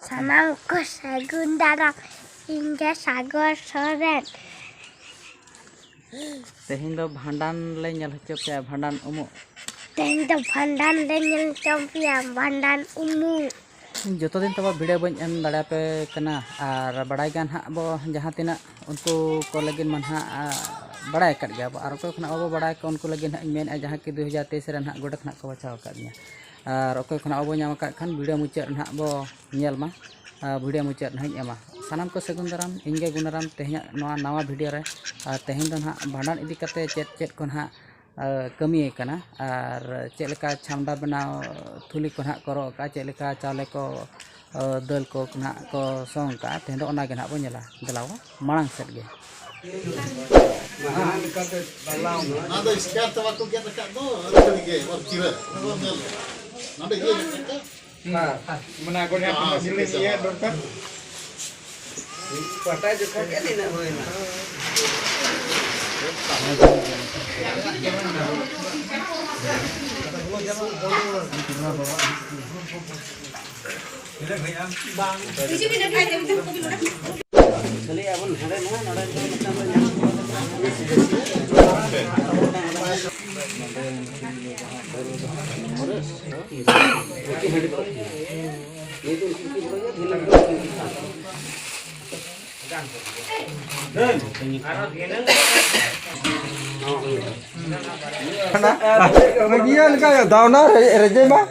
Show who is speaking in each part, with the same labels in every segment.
Speaker 1: Sanam ko Sagun Dalam hingga Sagar Soren.
Speaker 2: तेहिं दो भांडान ले ñel हचो पे भांडान उमु
Speaker 1: तेहिं दो भांडान ले ñel चम्पिया भांडान उमु
Speaker 2: जोतो दिन तब भिडियो बन एम दाड़ा पे कना और बड़ाई गान हा बो जहां तिना उनको को लगिन मन हा बड़ाई कर गया और को खना अब बड़ाई को उनको लगिन हा मेन जहां कि 2023 रन हा गोडक ना को बचाव कर दिया और को खना अब नाम का खान वीडियो मुचाद ना बो ñel मा वीडियो मुचाद ना एमा सानाम को सगुन दाराम इनगे गुनाराम तेहिं नवा वीडियो रे तेहिं दो ना भांडान इदी कते चेत चेत को ना कमी कना और चेलका छामडा बनाव थुली को ना करो का चेलका चाले को दल को ना को सोंग का तेहिं दो ओना गे ना बो ñela दलाव मांग set gay
Speaker 3: Nada esquerda vai com que tá do ninguém, vai tirar. Nada dia.
Speaker 4: Mana ko na pamilya niya dokter. Pata jo ko ke dina hoina.
Speaker 2: चलिए अपन हड़े ना नड़े
Speaker 4: Bagian kayak dauna reje mah.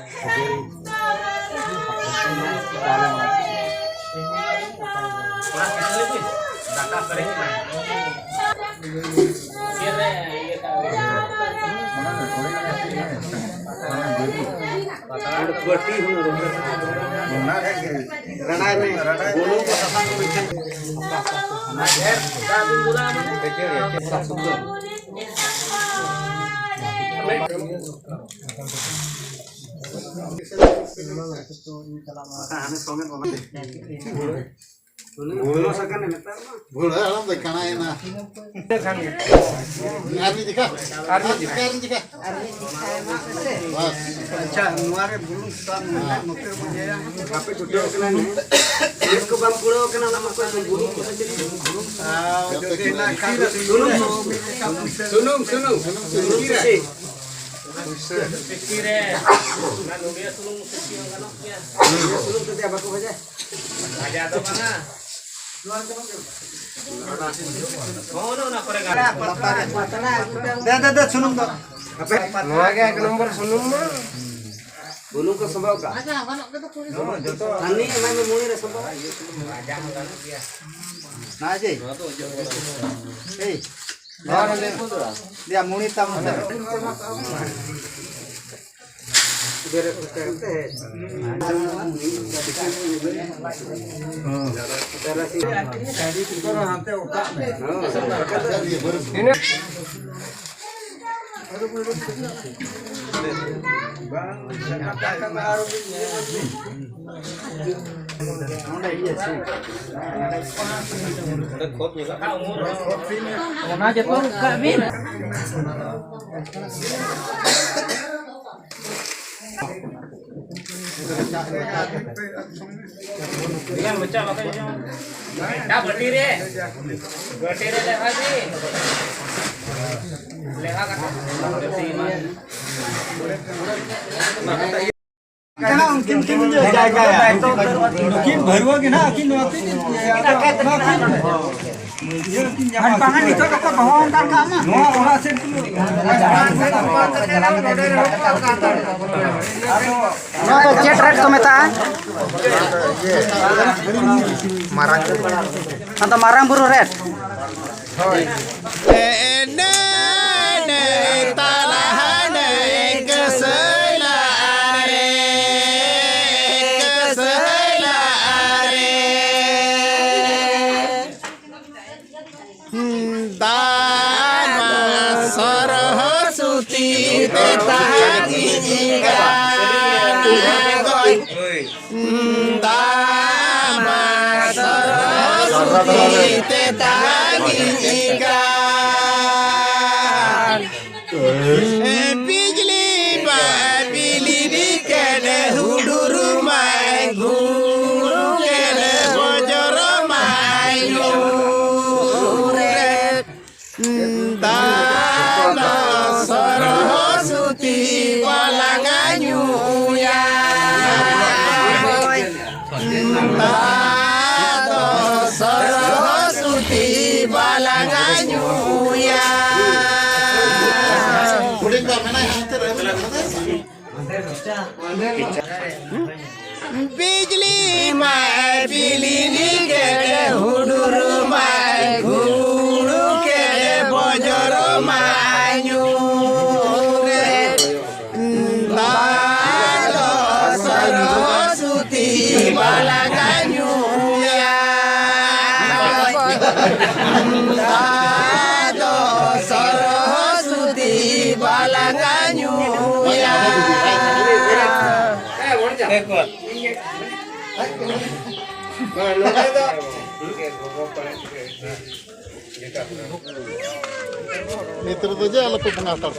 Speaker 3: Bola alam de kana ena. Army jika. Bas.
Speaker 4: अच्छा नुआरे बुलुंग ता नोकर बजेया कापे छुट्टी होकना ने इसको बम पुड़ो होकना ना कोई बुलुंग को चली बुलुंग जो देना खाना सुनुम Sekire, na lumiya sulung sekio kanok ya. Sulung tu dia baku aja. Aja tu mana? Oh no na kore gara. Dah sunum tu. Apa? Nuah ke nomor sunum mah. Bulung ko sambaw ka. Aja kanok kita kuri. No, joto. Ani emang muni re sambaw. Aja kanok dia. Na aja. Hey. Dia muni tam Bere करते हैं करो हाथे उठा ini Dengan baca makanya. Dah berdiri. Berdiri leha sih. Leha kata. Karena mungkin jaga ya. Mungkin baru lagi nak mungkin waktu ini. Pangan itu kata bohong kan kamu. Mau orang sen dulu. तो चेट rate तो मेता मारंग तो मारंग बुरु rate
Speaker 5: बिजली बिजली केने हुडुर my गुरु केने buzzer my रे दादा सरस्वती balanganu ya दादा सरस्वती balanganu ya बिजली माय बिजली के हुडुर माय गुरु के बजर मायू रे दादा सरस्वती balanganu ya दादा Saraswati balanganu ya
Speaker 3: Itu aja alat pengatar.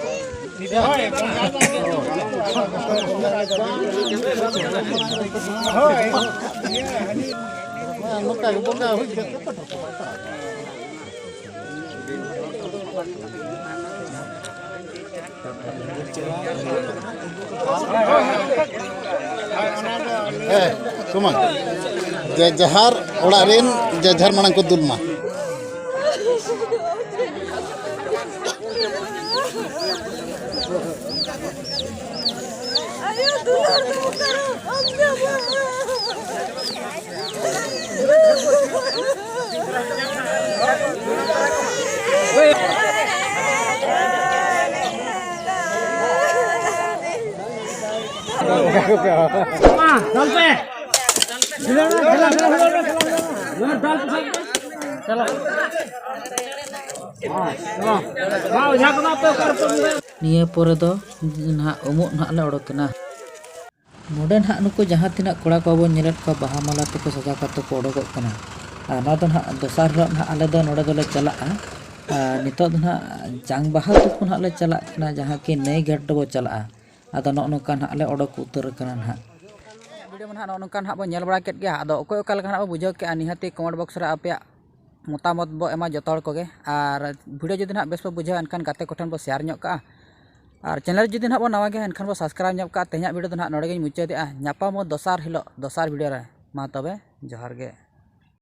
Speaker 3: Cuma jajahar olarin jajahar manang kudul mah.
Speaker 6: Ayo
Speaker 2: निया पोरे दो ना उमुक ना ले ओडोकना नोडे ना नुको जहाँ तिना कोड़ा को बन नेलत को बाहा माला तको सजा कातो को ओडोकत कना ना तो ना दोसार हिलो ना आले दो नोडे दोले चलाआ नितो ना जांग बाहा तको ना ले चला कना जहाँ की नई गेट दो चलाआ आदो नोका ना ले ओडोक उतर कना ना वीडियो में नोका ना बो नेल बड़ा केट गया आदो ओको ओका लगा ना बो बुझाव के निहाती कमेंट बॉक्स रे आपे मतामत बो एमा जतो हर कोगे और वीडियो जदि ना बेस बो बुझाव एनखान गाते कोठन बो शेयर ᱧᱚᱜ का और चैनल जदि ना बो नवा गे एनखान बो सब्सक्राइब ᱧᱚᱜ का तेहना वीडियो दो ना नोडे गे मुचादे ᱧᱟᱯᱟᱢ दोसार हिलो दोसार वीडियो रे मा तबे जोहार गे।